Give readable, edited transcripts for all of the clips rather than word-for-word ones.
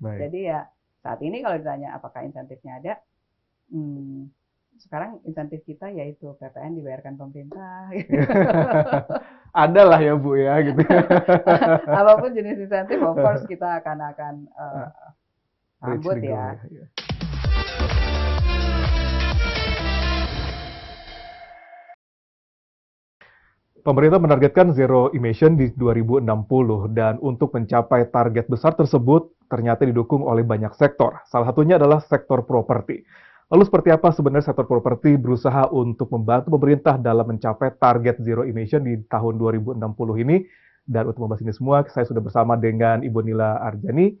Baik. Jadi ya saat ini kalau ditanya apakah insentifnya ada, sekarang insentif kita yaitu PPN dibayarkan pemerintah. Ada lah ya Bu ya gitu. Apapun jenis insentif, of course kita akan sambut Richly go ya. ya. Pemerintah menargetkan zero emission di 2060 dan untuk mencapai target besar tersebut ternyata didukung oleh banyak sektor. Salah satunya adalah sektor properti. Lalu seperti apa sebenarnya sektor properti berusaha untuk membantu pemerintah dalam mencapai target zero emission di tahun 2060 ini? Dan untuk membahas ini semua, saya sudah bersama dengan Ibu Nila Arjani,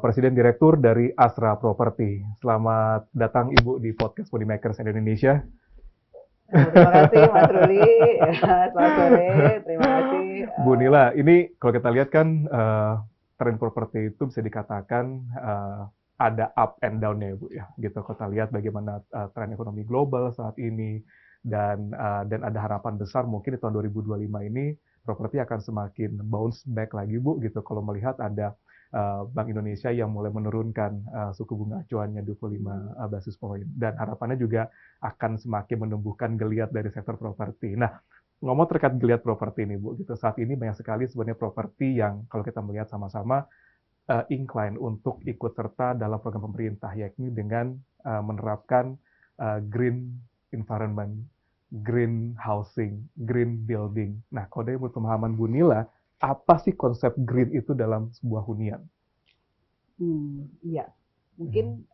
Presiden Direktur dari Asra Property. Selamat datang Ibu di podcast Bodymakers Indonesia. Terima kasih Mas Ruli, selamat sore, terima kasih. Bu Nila, ini kalau kita lihat kan tren properti itu bisa dikatakan ada up and down-nya Bu ya. Gitu kita lihat bagaimana tren ekonomi global saat ini dan ada harapan besar mungkin di tahun 2025 ini properti akan semakin bounce back lagi Bu gitu kalau melihat ada Bank Indonesia yang mulai menurunkan suku bunga acuannya 25 basis point dan harapannya juga akan semakin menumbuhkan geliat dari sektor properti. Nah, ngomong terkait geliat properti ini Bu, gitu. Saat ini banyak sekali sebenarnya properti yang kalau kita melihat sama-sama incline untuk ikut serta dalam program pemerintah, yakni dengan menerapkan green environment, green housing, green building. Nah, kalau dari pemahaman Bu Nila, apa sih konsep green itu dalam sebuah hunian? Iya, mungkin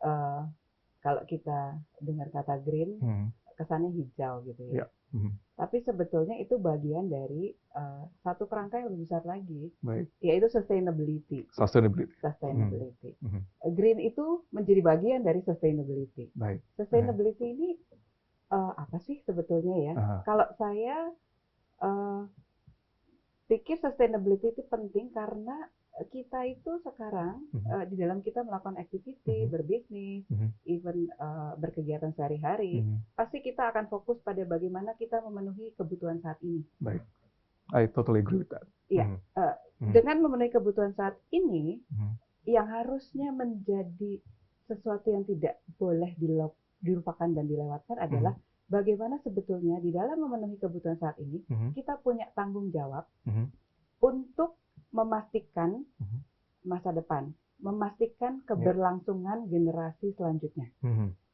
kalau kita dengar kata green, kesannya hijau gitu ya. Ya. Tapi sebetulnya itu bagian dari satu kerangka yang lebih besar lagi, Baik. yaitu sustainability. Sustainability. Green itu menjadi bagian dari sustainability. Baik. Sustainability ini apa sih sebetulnya ya? Kalau saya pikir sustainability itu penting karena kita itu sekarang di dalam kita melakukan activity, berbisnis, even berkegiatan sehari-hari, pasti kita akan fokus pada bagaimana kita memenuhi kebutuhan saat ini. Baik, I totally agree with that. Iya, dengan memenuhi kebutuhan saat ini, yang harusnya menjadi sesuatu yang tidak boleh dilupakan dan dilewatkan adalah bagaimana sebetulnya di dalam memenuhi kebutuhan saat ini, kita punya tanggung jawab untuk memastikan masa depan, memastikan keberlangsungan generasi selanjutnya.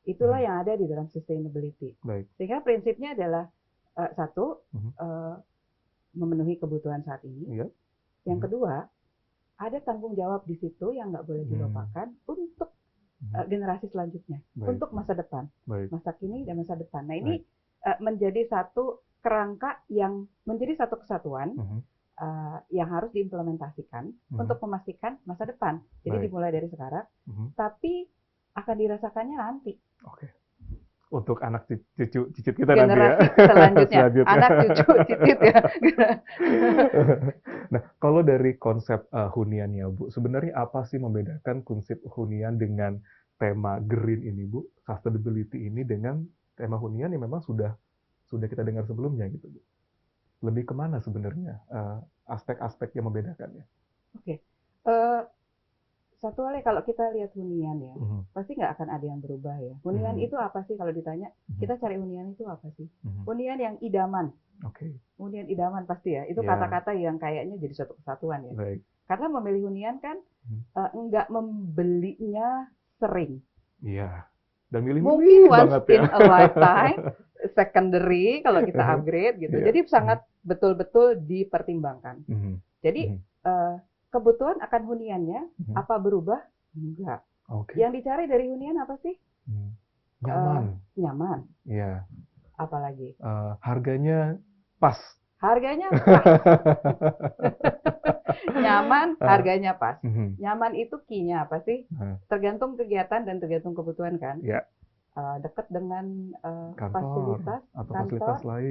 Itulah yang ada di dalam sustainability. Baik. Sehingga prinsipnya adalah satu, memenuhi kebutuhan saat ini. Yang kedua, ada tanggung jawab di situ yang nggak boleh dilupakan untuk generasi selanjutnya, untuk masa depan, masa kini dan masa depan. Nah ini menjadi satu kerangka yang menjadi satu kesatuan yang harus diimplementasikan untuk memastikan masa depan. Jadi dimulai dari sekarang, tapi akan dirasakannya nanti. Oke. Untuk anak cucu cicit kita generasi nanti ya. selanjutnya, anak cucu cicit ya. Nah, kalau dari konsep hunian ya Bu, sebenarnya apa sih membedakan konsep hunian dengan tema green ini Bu, sustainability ini dengan tema hunian yang memang sudah kita dengar sebelumnya gitu Bu. Lebih kemana sebenarnya aspek-aspek yang membedakannya? Oke. Satu hal kalau kita lihat hunian ya, pasti nggak akan ada yang berubah ya. Hunian itu apa sih kalau ditanya, kita cari hunian itu apa sih? Hunian yang idaman. Hunian idaman pasti ya, itu kata-kata yang kayaknya jadi suatu kesatuan ya. Baik. Karena memilih hunian kan nggak membelinya sering. Iya. Dan milih mungkin once banget in ya. a lifetime, secondary kalau kita upgrade gitu. Jadi sangat betul-betul dipertimbangkan. Jadi kebutuhan akan huniannya apa berubah? Enggak. Yang dicari dari hunian apa sih? Nyaman. Nyaman. Iya. Apalagi? Harganya pas. Harganya pas. Nyaman, harganya pas. Nyaman itu key-nya apa sih? Tergantung kegiatan dan tergantung kebutuhan kan? Iya. Dekat dengan kantor,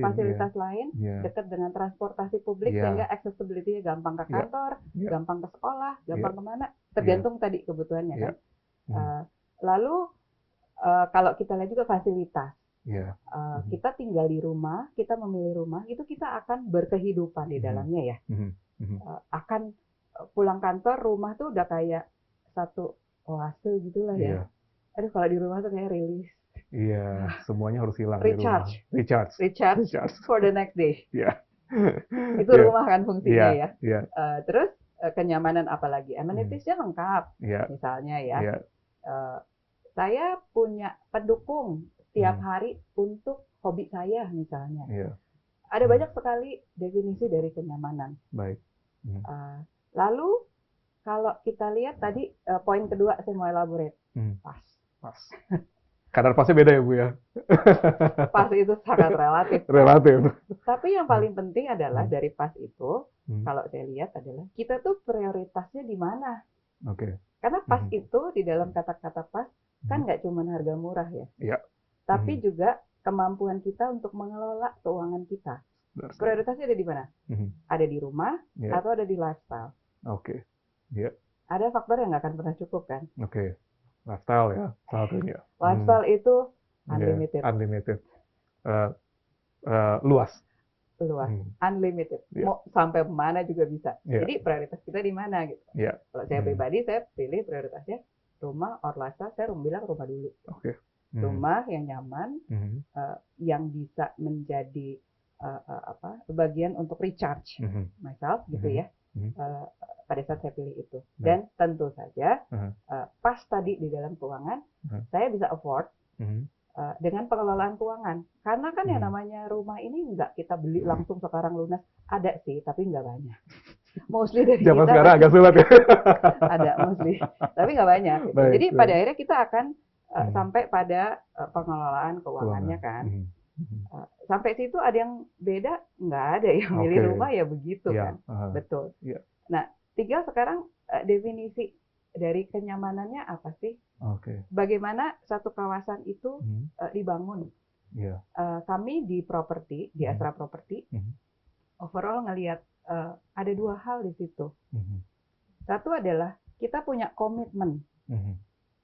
fasilitas lain, dekat dengan transportasi publik sehingga accessibility-nya gampang ke kantor, gampang ke sekolah, gampang kemana, tergantung tadi kebutuhannya kan. Lalu kalau kita lihat juga fasilitas, kita tinggal di rumah, kita memilih rumah, itu kita akan berkehidupan di dalamnya ya. Akan pulang kantor, rumah tuh udah kayak satu oase gitulah Iya. ya. Aduh, kalau di rumah tuh kayak rilis. Iya, semuanya harus hilang di rumah. Recharge Recharge. for the next day. Iya. Itu Iya. rumah kan fungsinya Iya. ya. Iya. Terus kenyamanan apalagi? Amenities-nya lengkap. Iya. Misalnya ya, Iya. saya punya pendukung setiap hari untuk hobi saya misalnya. Iya. Ada banyak sekali definisi dari kenyamanan. Baik. Lalu kalau kita lihat tadi poin kedua saya mau elaborate. Pas. Kadar pasnya beda ya Bu ya? Pas itu sangat relatif. Relatif. Tapi yang paling penting adalah dari pas itu, kalau saya lihat adalah kita tuh prioritasnya di mana. Oke. Karena pas itu di dalam kata-kata pas kan nggak cuma harga murah ya. Iya. Tapi juga kemampuan kita untuk mengelola keuangan kita. Prioritasnya ada di mana? Ada di rumah atau ada di lifestyle. Oke. Iya. Ada faktor yang nggak akan pernah cukup kan? Oke. Lifestyle ya, salah satunya. Lifestyle itu unlimited. Unlimited. Luas. Unlimited. Mau sampai mana juga bisa. Jadi prioritas kita di mana gitu. Kalau saya pribadi, saya pilih prioritasnya rumah or lifestyle. Saya bilang rumah dulu. Oke. Rumah yang nyaman, yang bisa menjadi bagian untuk recharge myself gitu ya. Pada saat saya pilih itu. Dan tentu saja pas tadi di dalam keuangan saya bisa afford dengan pengelolaan keuangan. Karena kan yang namanya rumah ini nggak kita beli langsung sekarang lunas. Ada sih, tapi nggak banyak. Mostly dari zaman kita sekarang agak sulit ya. ada mostly, tapi nggak banyak. Gitu. Jadi pada akhirnya kita akan sampai pada pengelolaan keuangannya kan. Sampai situ ada yang beda? Nggak ada, yang milih rumah ya begitu kan. Betul. Nah, tinggal sekarang definisi dari kenyamanannya apa sih? Bagaimana satu kawasan itu dibangun? Kami di properti, di Astra Property, overall ngelihat ada dua hal di situ. Satu adalah kita punya komitmen.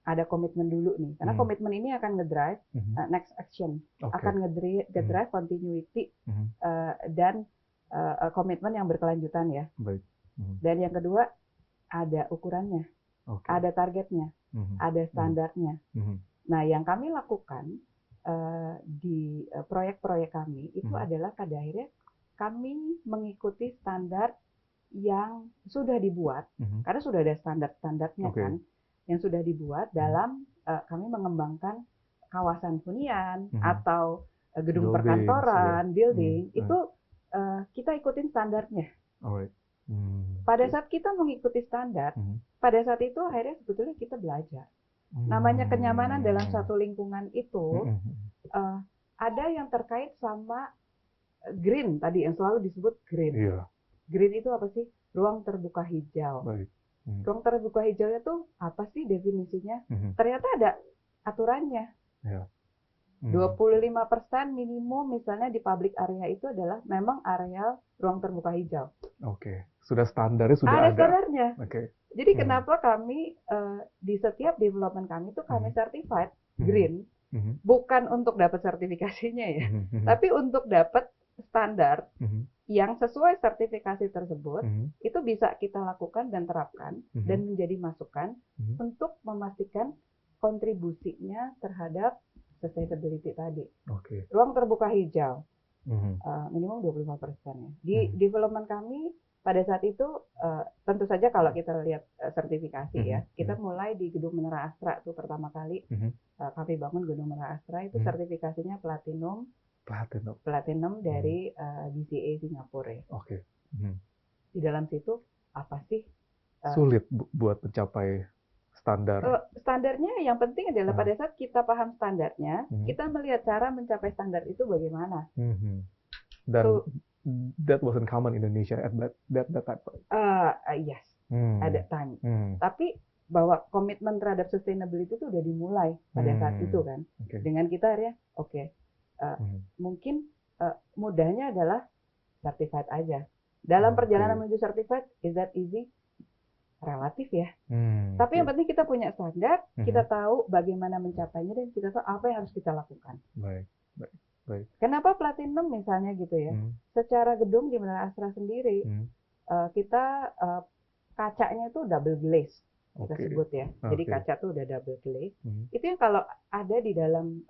Ada komitmen dulu nih, karena komitmen ini akan ngedrive next action, akan ngedrive continuity dan komitmen yang berkelanjutan ya. Dan yang kedua ada ukurannya, ada targetnya, ada standarnya. Nah, yang kami lakukan di proyek-proyek kami itu adalah pada akhirnya kami mengikuti standar yang sudah dibuat, karena sudah ada standar-standarnya kan, yang sudah dibuat dalam kami mengembangkan kawasan hunian atau gedung perkantoran, building, itu kita ikutin standarnya. Pada saat kita mengikuti standar, pada saat itu akhirnya sebetulnya kita belajar. Namanya kenyamanan dalam satu lingkungan itu ada yang terkait sama green tadi yang selalu disebut green. Green itu apa sih? Ruang terbuka hijau. Ruang terbuka hijaunya tuh apa sih definisinya? Ternyata ada aturannya. 25% minimum misalnya di public area itu adalah memang areal ruang terbuka hijau. Sudah standarnya sudah ada. Ada standarnya. Jadi kenapa kami di setiap development kami itu kami certified green, bukan untuk dapat sertifikasinya ya, tapi untuk dapat standar yang sesuai sertifikasi tersebut, itu bisa kita lakukan dan terapkan dan menjadi masukan untuk memastikan kontribusinya terhadap sustainability tadi. Ruang terbuka hijau, minimum 25% ya. Di development kami pada saat itu, tentu saja kalau kita lihat sertifikasi ya, kita mulai di Gedung Menara Astra itu pertama kali kami bangun Gedung Menara Astra itu sertifikasinya Platinum dari BCA Singapura. Di dalam situ apa sih? Sulit buat mencapai standar. Standarnya yang penting adalah pada saat kita paham standarnya, kita melihat cara mencapai standar itu bagaimana. Dan that wasn't common in Indonesia at that time. Yes, at that time. Tapi bahwa komitmen terhadap sustainability itu udah dimulai pada saat itu kan. Dengan kita ya, mungkin mudahnya adalah certified aja. Dalam perjalanan menuju certified, is that easy? Relatif ya. Tapi yang penting kita punya standar, kita tahu bagaimana mencapainya dan kita tahu apa yang harus kita lakukan. Baik. Kenapa platinum misalnya gitu ya? Secara gedung di Menara Astra sendiri, kita kacanya itu double glaze. kita Oke. sebut ya. Jadi Oke. kaca tuh udah double glaze. Itu yang kalau ada di dalam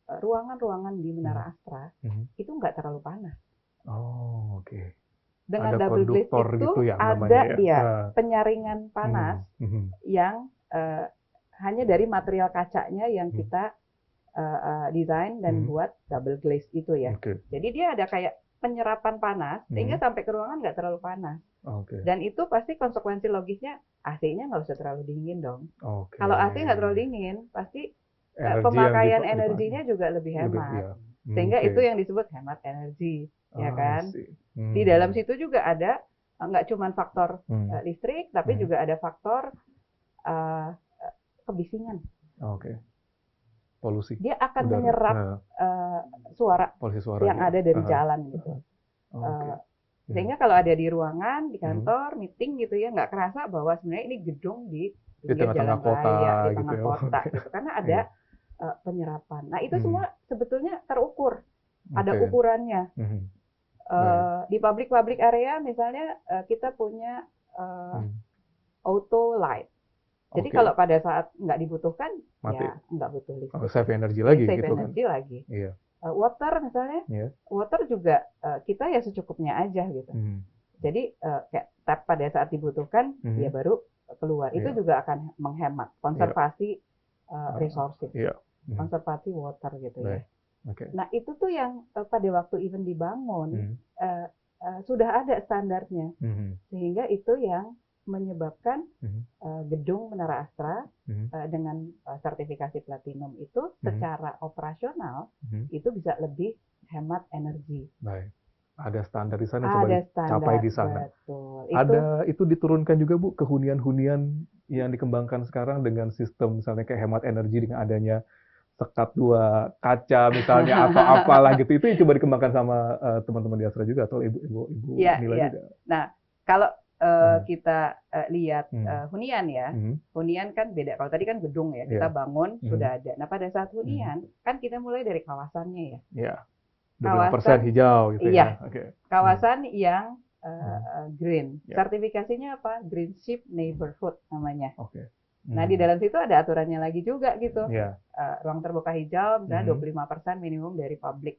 ruangan-ruangan di Menara Astra itu nggak terlalu panas. Oh, oke. Dengan Ada double glaze konduktor itu gitu ya namanya ada ya. ya penyaringan panas yang hanya dari material kacanya yang kita desain dan buat double glaze itu ya. Oke. Jadi dia ada kayak penyerapan panas sehingga sampai ke ruangan nggak terlalu panas. Oke. Dan itu pasti konsekuensi logisnya AC-nya nggak usah terlalu dingin dong. Oke. Kalau AC nggak terlalu dingin, pasti Energi pemakaian yang energinya juga lebih hemat. iya. Sehingga Oke. itu yang disebut hemat energi, ya I kan? see. Di dalam situ juga ada nggak cuma faktor listrik, tapi juga ada faktor kebisingan. Oke. Polusi. Dia akan Udara. menyerap suara Polusi suara yang ada dari jalan gitu. Oke. Sehingga kalau ada di ruangan, di kantor, meeting gitu ya, nggak kerasa bahwa sebenarnya ini gedung di pinggir jalan raya, di tengah kota gitu. Karena ada penyerapan. Nah itu semua sebetulnya terukur. Ada ukurannya. Di public area misalnya kita punya auto light. Jadi kalau pada saat nggak dibutuhkan, ya nggak butuh listrik. Save energi lagi Save gitu energi kan? lagi. Iya. Water misalnya, water juga kita ya secukupnya aja gitu. Jadi kayak tap pada saat dibutuhkan, ya baru keluar. Itu juga akan menghemat konservasi resources, konservasi water gitu ya. Nah itu tuh yang pada waktu event dibangun sudah ada standarnya, sehingga itu yang menyebabkan gedung Menara Astra dengan sertifikasi platinum itu secara operasional itu bisa lebih hemat energi. Baik. Ada standar di sana, coba dicapai di sana. Betul. Itu diturunkan juga Bu ke hunian-hunian yang dikembangkan sekarang dengan sistem misalnya kayak hemat energi dengan adanya sekat 2 kaca misalnya atau apalah gitu. Itu yang coba dikembangkan sama teman-teman di Astra juga atau ibu Nila juga. Nah, kalau kita lihat hunian ya, hunian kan beda. Kalau tadi kan gedung ya, kita bangun sudah ada. Nah pada saat hunian kan kita mulai dari kawasannya ya. Iya. 25% hijau gitu ya. Kawasan yang green. Sertifikasinya apa? Green Ship Neighborhood namanya. Nah di dalam situ ada aturannya lagi juga gitu. Ruang terbuka hijau misalnya 25% minimum dari public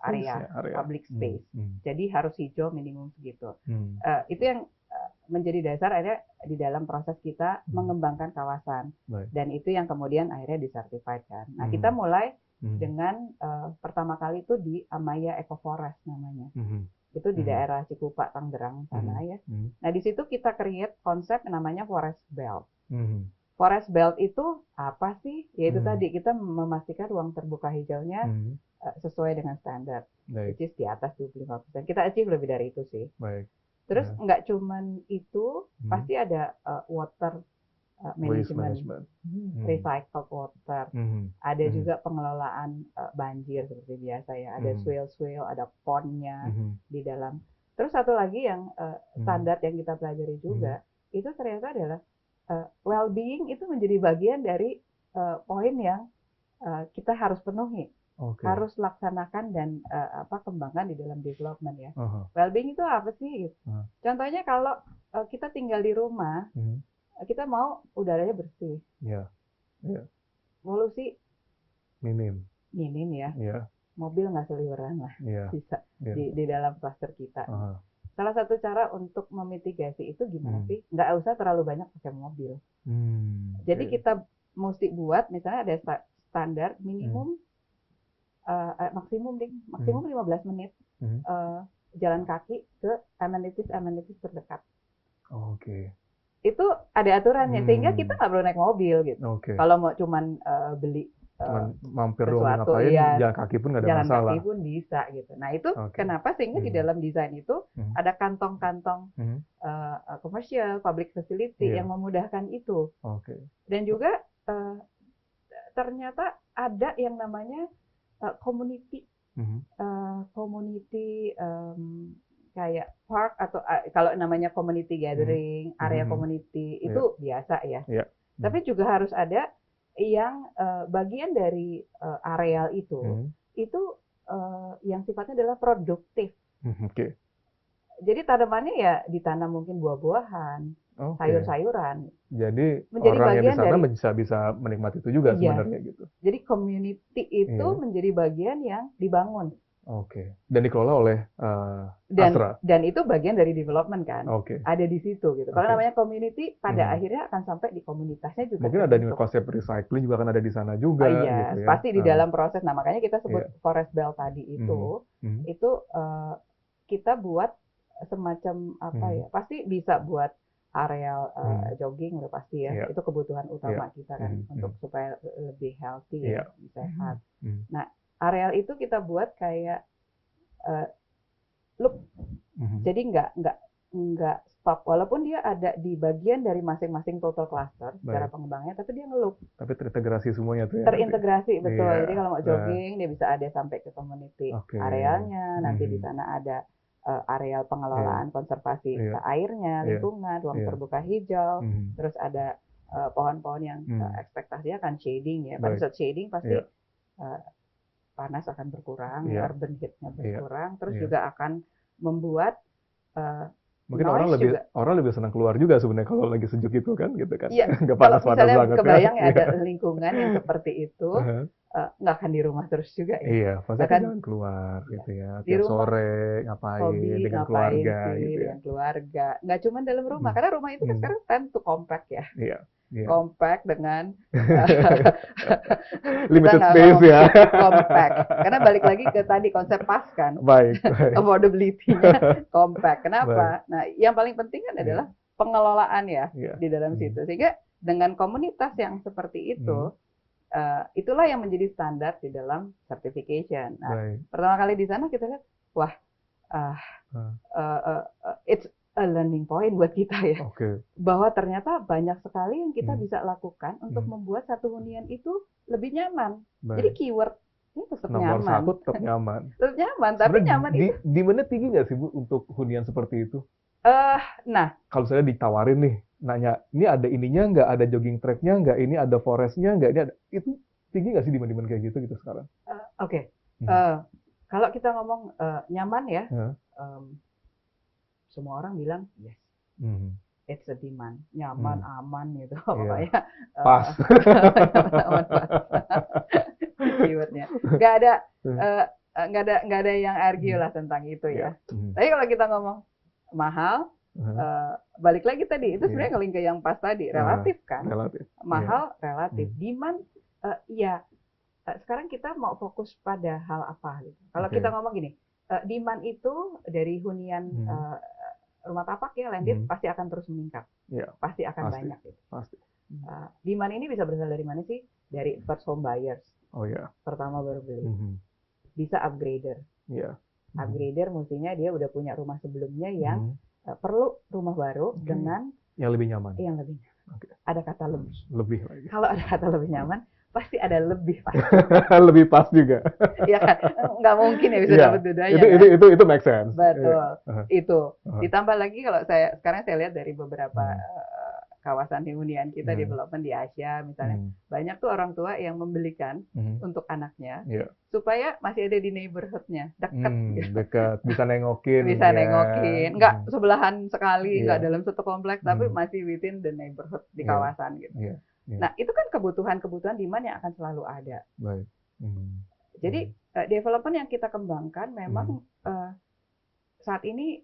area, public space. Jadi harus hijau minimum segitu. Itu yang menjadi dasar akhirnya di dalam proses kita mengembangkan kawasan. Dan itu yang kemudian akhirnya disertified kan. Nah kita mulai dengan pertama kali itu di Amaya Eco Forest namanya. Itu di daerah Cikupa, Tangerang sana ya. Nah di situ kita create konsep namanya Forest Belt. Forest Belt itu apa sih? Yaitu tadi kita memastikan ruang terbuka hijaunya sesuai dengan standar, which is di atas 25%. Kita achieve lebih dari itu sih. Terus nggak cuman itu, pasti ada water management, recycled water. Ada juga pengelolaan banjir seperti biasa ya. Ada swale, ada pondnya di dalam. Terus satu lagi yang standar yang kita pelajari juga, itu ternyata adalah well-being itu menjadi bagian dari poin yang kita harus penuhi, harus laksanakan dan kembangkan di dalam development ya. Well-being itu apa sih? Contohnya kalau kita tinggal di rumah, kita mau udaranya bersih, polusi minim ya, mobil nggak seliweran lah, bisa di dalam cluster kita. Salah satu cara untuk memitigasi itu gimana sih? Nggak usah terlalu banyak pakai mobil. Jadi kita mesti buat misalnya ada standar minimum maksimum 15 menit jalan kaki ke amenities terdekat. Itu ada aturannya sehingga kita nggak perlu naik mobil gitu. Kalau mau cuman beli mampir sesuatu, ngapain, jalan kaki pun nggak ada jalan masalah. Jalan kaki pun bisa gitu. Nah itu kenapa sehingga di dalam desain itu ada kantong-kantong commercial, public facility yang memudahkan itu. Dan juga ternyata ada yang namanya community, kayak park atau kalau namanya community gathering, area community itu biasa ya. Tapi juga harus ada yang bagian dari areal itu yang sifatnya adalah produktif. Jadi tanamannya ya ditanam mungkin buah-buahan, sayur-sayuran. Jadi menjadi orang yang di bagian sana dari bisa menikmati itu juga sebenarnya gitu. Jadi community itu menjadi bagian yang dibangun. Dan dikelola oleh Asra. Dan itu bagian dari development kan. Ada di situ gitu. Kalau namanya community pada akhirnya akan sampai di komunitasnya juga. Mungkin ada konsep recycling juga kan ada di sana juga gitu ya. Pasti di dalam proses. Nah, makanya kita sebut Forest Belt tadi itu kita buat semacam apa ya? Pasti bisa buat areal jogging udah pasti ya. Itu kebutuhan utama kita kan untuk supaya lebih healthy ya, sehat. Nah, areal itu kita buat kayak loop. Jadi nggak stop walaupun dia ada di bagian dari masing-masing total cluster secara pengembangnya, tapi dia ngeloop. Tapi terintegrasi semuanya tuh ya. Terintegrasi betul. Jadi kalau mau jogging dia bisa ada sampai ke community arealnya. Nanti di sana ada areal pengelolaan konservasi airnya, lingkungan, ruang terbuka hijau. Terus ada pohon-pohon yang ekspektasinya akan shading ya. Pada saat shading pasti panas akan berkurang, urban heat-nya berkurang, terus juga akan membuat mungkin orang lebih senang keluar juga sebenarnya kalau lagi sejuk itu kan, gitu kan? Iya. Nggak Kalau panas-panas misalnya banget kebayang ya ada lingkungan yang seperti itu, nggak akan di rumah terus juga ya. Iya, pasti akan jalan keluar gitu ya. Tiap sore ngapain dengan keluarga gitu ya. Dengan keluarga. Nggak cuma dalam rumah, karena rumah itu kan sekarang tend to compact ya. Compact dengan limited space ya. Compact. Karena balik lagi ke tadi konsep pas kan. Baik. Affordability-nya compact. Kenapa? Nah, yang paling penting kan adalah pengelolaan ya di dalam situ. Sehingga dengan komunitas yang seperti itu, itulah yang menjadi standar di dalam certification. Nah, pertama kali di sana kita lihat, wah, it's a learning point buat kita ya. Bahwa ternyata banyak sekali yang kita bisa lakukan untuk membuat satu hunian itu lebih nyaman. Jadi keyword ini tetap nomor nyaman. satu tetap nyaman. Tetap nyaman, tapi nyaman itu. Di mana tinggi nggak sih Bu untuk hunian seperti itu? Nah, kalau saya ditawarin nih, nanya, ini ada ininya nggak, ada jogging track-nya nggak, ini ada forest-nya nggak, ini ada, itu tinggi nggak sih demand kayak gitu sekarang? Kalau kita ngomong nyaman ya, semua orang bilang yes, it's a demand, nyaman, aman gitu, pokoknya pas. aman, pas. Keywordnya, nggak ada yang argue lah tentang itu ya. Tapi kalau kita ngomong mahal, balik lagi tadi itu sebenarnya ngeling ke yang pas tadi, relatif kan, mahal relatif, demand sekarang kita mau fokus pada hal apa gitu. Kalau kita ngomong gini, demand itu dari hunian rumah tapak ya landed pasti akan terus meningkat, pasti akan banyak gitu. Demand ini bisa berasal dari mana sih? Dari first home buyers, pertama baru beli, bisa upgrader, upgrader mestinya dia udah punya rumah sebelumnya yang perlu rumah baru dengan yang lebih nyaman. Ada kata lebih lagi. Kalau ada kata lebih nyaman, pasti ada lebih pas. Lebih pas juga. Iya kan, nggak mungkin ya bisa dapat dua-duanya. Itu make sense. Betul. Itu. Ditambah lagi kalau sekarang saya lihat dari beberapa kawasan hunian kita development di Asia misalnya, banyak tuh orang tua yang membelikan untuk anaknya supaya masih ada di neighborhood-nya, dekat, bisa nengokin. Bisa nengokin, nggak sebelahan sekali, nggak dalam satu kompleks, tapi masih within the neighborhood di kawasan gitu. Nah, itu kan kebutuhan-kebutuhan demand yang akan selalu ada. Jadi, development yang kita kembangkan memang saat ini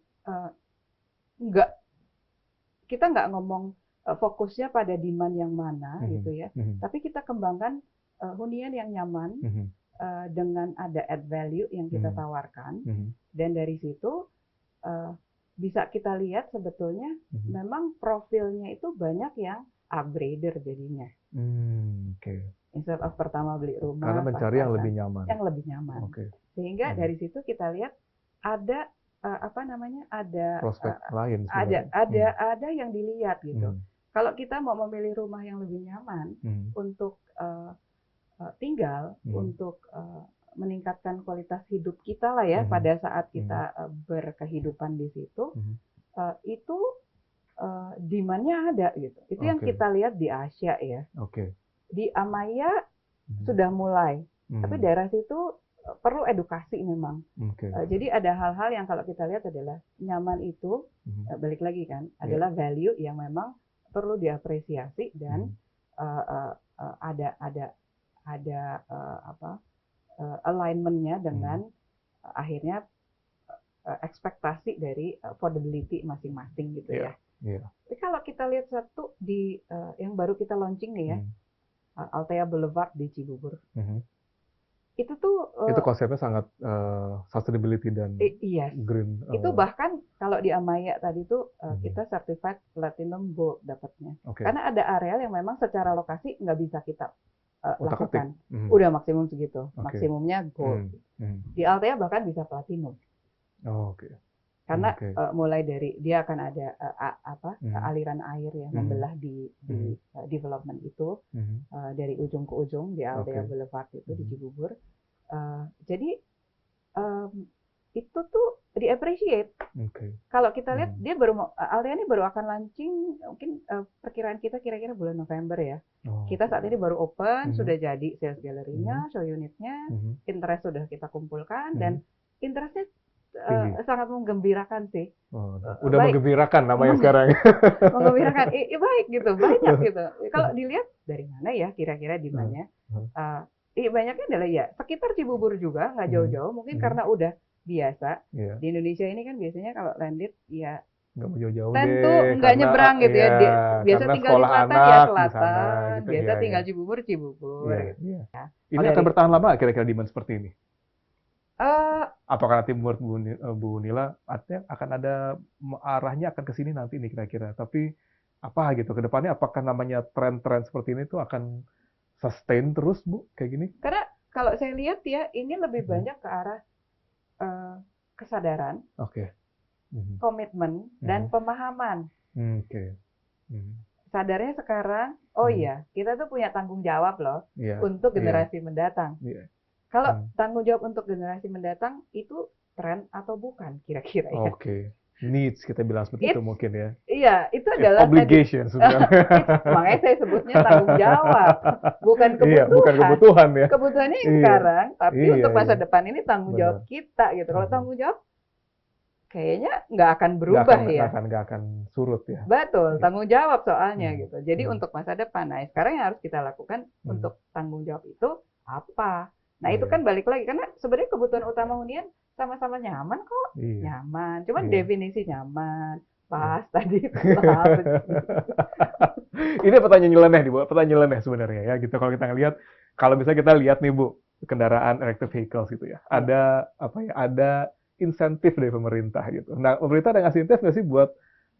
kita nggak ngomong fokusnya pada demand yang mana gitu ya, tapi kita kembangkan hunian yang nyaman dengan ada add value yang kita tawarkan, dan dari situ bisa kita lihat sebetulnya memang profilnya itu banyak yang upgrader jadinya. Instead of pertama beli rumah, karena mencari yang lebih nyaman. Yang lebih nyaman. Sehingga dari situ kita lihat ada ada prospek lain. Ada yang dilihat gitu. Kalau kita mau memilih rumah yang lebih nyaman untuk tinggal, untuk meningkatkan kualitas hidup kita lah ya pada saat kita berkehidupan di situ, itu demand-nya ada gitu. Itu yang kita lihat di Asia ya. Di Amaya sudah mulai, tapi daerah situ perlu edukasi memang. Okay. Jadi ada hal-hal yang kalau kita lihat adalah nyaman itu balik lagi kan adalah value yang memang perlu diapresiasi dan ada alignment-nya dengan akhirnya ekspektasi dari affordability masing-masing gitu ya. Tapi kalau kita lihat satu di yang baru kita launching nih ya, Althea Boulevard di Cibubur. Itu tuh itu konsepnya sangat sustainability dan green. Itu bahkan kalau di Amaya tadi tuh kita certified platinum gold dapatnya. Karena ada areal yang memang secara lokasi nggak bisa kita lakukan. Udah maksimum segitu, maksimumnya gold. Di Althea bahkan bisa platinum. Karena mulai dari dia akan ada aliran air yang membelah di development itu dari ujung ke ujung di Althea Boulevard itu di Cibubur. Jadi itu tuh di-appreciate. Kalau kita lihat dia Althea ini baru akan launching mungkin perkiraan kita kira-kira bulan November ya. Kita saat ini baru open, sudah jadi sales gallery-nya, show unit-nya, interest sudah kita kumpulkan dan interestnya sangat menggembirakan sih. Udah menggembirakan namanya sekarang. Menggembirakan, baik gitu, banyak gitu. Kalau dilihat dari mana ya, kira-kira di mana? Banyaknya adalah ya sekitar Cibubur juga, nggak jauh-jauh. Mungkin karena udah biasa. Di Indonesia ini kan biasanya kalau landed ya nggak mau jauh-jauh tentu nggak nyebrang gitu ya. Biasa tinggal di selatan ya selatan, gitu, biasa tinggal Cibubur. Gitu. Ini akan bertahan lama kira-kira demand seperti ini? Apakah nanti menurut Bu Nila artinya akan ada arahnya akan ke sini nanti nih kira-kira. Tapi apa gitu ke depannya apakah namanya tren-tren seperti ini tuh akan sustain terus Bu kayak gini? Karena kalau saya lihat ya ini lebih banyak ke arah kesadaran, komitmen dan pemahaman. Sadarnya sekarang, iya kita tuh punya tanggung jawab loh untuk generasi mendatang. Kalau tanggung jawab untuk generasi mendatang itu tren atau bukan kira-kira ya? Needs kita bilang seperti itu mungkin ya. Iya, itu adalah obligation sebenarnya. Makanya saya sebutnya tanggung jawab, bukan kebutuhan. Bukan kebutuhan ya. Kebutuhannya yang sekarang, tapi untuk masa depan ini tanggung jawab kita gitu. Kalau tanggung jawab kayaknya nggak akan berubah ya. Nggak akan surut ya. Betul, tanggung jawab soalnya gitu. Jadi untuk masa depan, nah sekarang yang harus kita lakukan untuk tanggung jawab itu apa? Nah itu kan balik lagi, karena sebenarnya kebutuhan utama hunian sama-sama nyaman kok. Nyaman, cuman definisi nyaman, pas tadi Ini pertanyaan nyeleneh nih Bu, pertanyaan nyeleneh sebenarnya ya gitu. Kalau kita ngelihat, kalau bisa kita lihat nih Bu, kendaraan electric vehicles gitu ya. Ada ada insentif dari pemerintah gitu. Nah pemerintah ada ngasih insentif nggak sih buat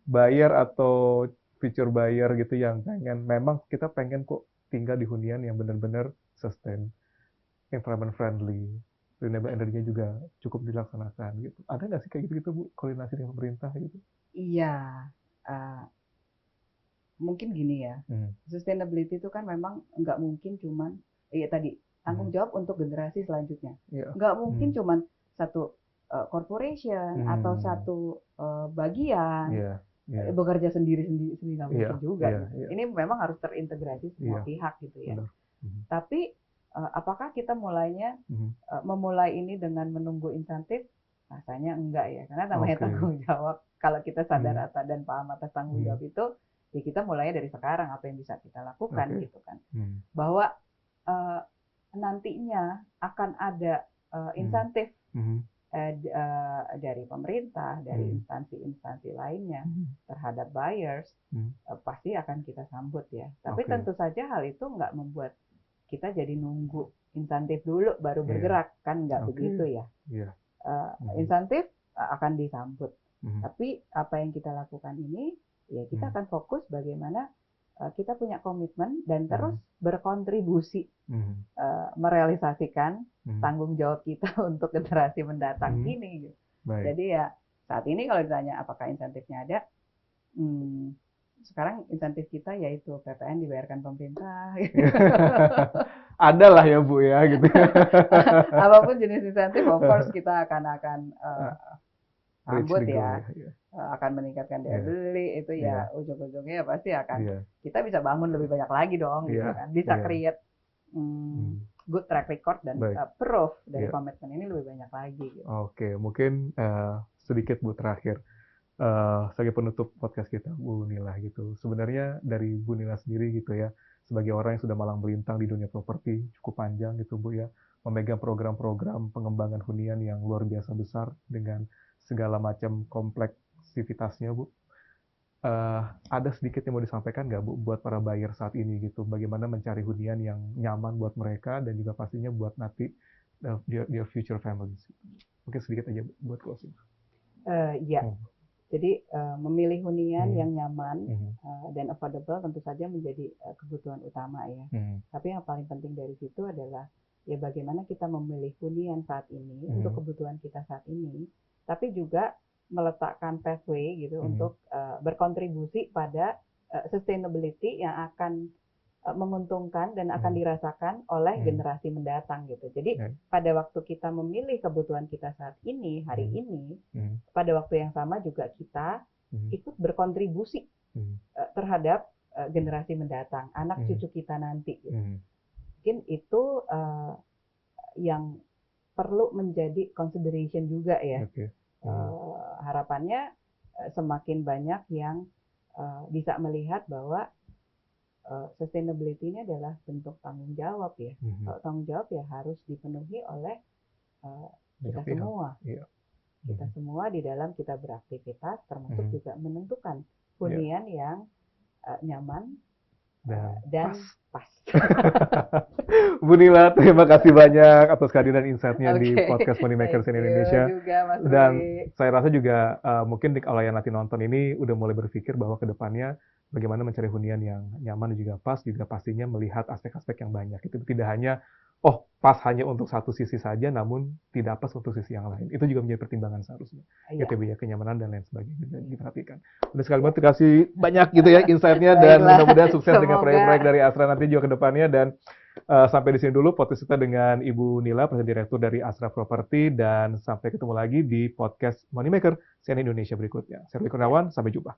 buyer atau future buyer gitu yang memang kita pengen kok tinggal di hunian yang benar-benar sustain, environment friendly, renewable energy juga cukup dilaksanakan gitu. Ada nggak sih kayak gitu Bu, koordinasi dengan pemerintah gitu? Iya, mungkin gini ya, sustainability itu kan memang nggak mungkin cuman, tadi tanggung jawab untuk generasi selanjutnya. Nggak mungkin cuman satu corporation atau satu bagian bekerja sendiri nggak mungkin juga. Ini memang harus terintegrasi semua pihak gitu ya. Tapi apakah kita memulai ini dengan menunggu insentif? Rasanya enggak ya, karena namanya tanggung jawab. Kalau kita sadar dan paham atas tanggung jawab itu, ya kita mulai dari sekarang apa yang bisa kita lakukan gitu kan. Bahwa nantinya akan ada insentif dari pemerintah, dari instansi-instansi lainnya terhadap buyers, pasti akan kita sambut ya. Tapi tentu saja hal itu nggak membuat kita jadi nunggu insentif dulu baru bergerak, kan nggak begitu ya. Insentif akan disambut, tapi apa yang kita lakukan ini ya kita akan fokus bagaimana kita punya komitmen dan terus berkontribusi merealisasikan tanggung jawab kita untuk generasi mendatang ini. Jadi ya saat ini kalau ditanya apakah insentifnya ada, sekarang insentif kita yaitu PPN dibayarkan pemerintah. Ada lah ya Bu ya gitu. Apapun jenis insentif, of course kita akan sambut ya. Akan meningkatkan daya beli itu ya ujung-ujungnya pasti akan kita bisa bangun lebih banyak lagi dong gitu kan. Bisa create good track record dan proof dari Iya. komitmen ini lebih banyak lagi. Gitu. Oke, mungkin sedikit Bu terakhir sebagai penutup podcast kita, Bu Nila gitu. Sebenarnya dari Bu Nila sendiri gitu ya, sebagai orang yang sudah malang melintang di dunia properti cukup panjang gitu Bu ya, memegang program-program pengembangan hunian yang luar biasa besar dengan segala macam kompleksitasnya Bu. Ada sedikit yang mau disampaikan nggak Bu buat para buyer saat ini gitu, bagaimana mencari hunian yang nyaman buat mereka dan juga pastinya buat nanti their future families. Mungkin sedikit aja buat closing. Ya, jadi memilih hunian yang nyaman dan affordable tentu saja menjadi kebutuhan utama ya. Tapi yang paling penting dari situ adalah ya bagaimana kita memilih hunian saat ini untuk kebutuhan kita saat ini, tapi juga meletakkan pathway gitu untuk berkontribusi pada sustainability yang akan menguntungkan dan akan dirasakan oleh generasi mendatang gitu. Jadi pada waktu kita memilih kebutuhan kita saat ini, hari ini, pada waktu yang sama juga kita ikut berkontribusi terhadap generasi mendatang, anak cucu kita nanti. Gitu. Mungkin itu yang perlu menjadi consideration juga ya. Harapannya semakin banyak yang bisa melihat bahwa sustainability ini adalah bentuk tanggung jawab ya. Kalau tanggung jawab ya harus dipenuhi oleh kita semua. Kita semua di dalam kita beraktivitas, termasuk juga menentukan hunian yang nyaman dan pas. Bu Nila, terima kasih banyak atas kehadiran insight-nya di podcast Moneymakers in Indonesia. Juga, Mas dan saya rasa juga mungkin kalau yang nanti nonton ini udah mulai berpikir bahwa ke depannya bagaimana mencari hunian yang nyaman dan juga pas, juga pastinya melihat aspek-aspek yang banyak. Itu tidak hanya pas hanya untuk satu sisi saja, namun tidak pas untuk sisi yang lain. Itu juga menjadi pertimbangan seharusnya. Gitu ya, kenyamanan dan lain sebagainya diperhatikan. Udah sekali banget dikasih banyak gitu ya insight-nya dan mudah-mudahan sukses dengan proyek-proyek dari Astra nanti juga ke depannya. Dan sampai di sini dulu podcast kita dengan Ibu Nila, Presiden Direktur dari Astra Property, dan sampai ketemu lagi di podcast Moneymaker CNN Indonesia berikutnya. Saya Ruli Kurniawan, sampai jumpa.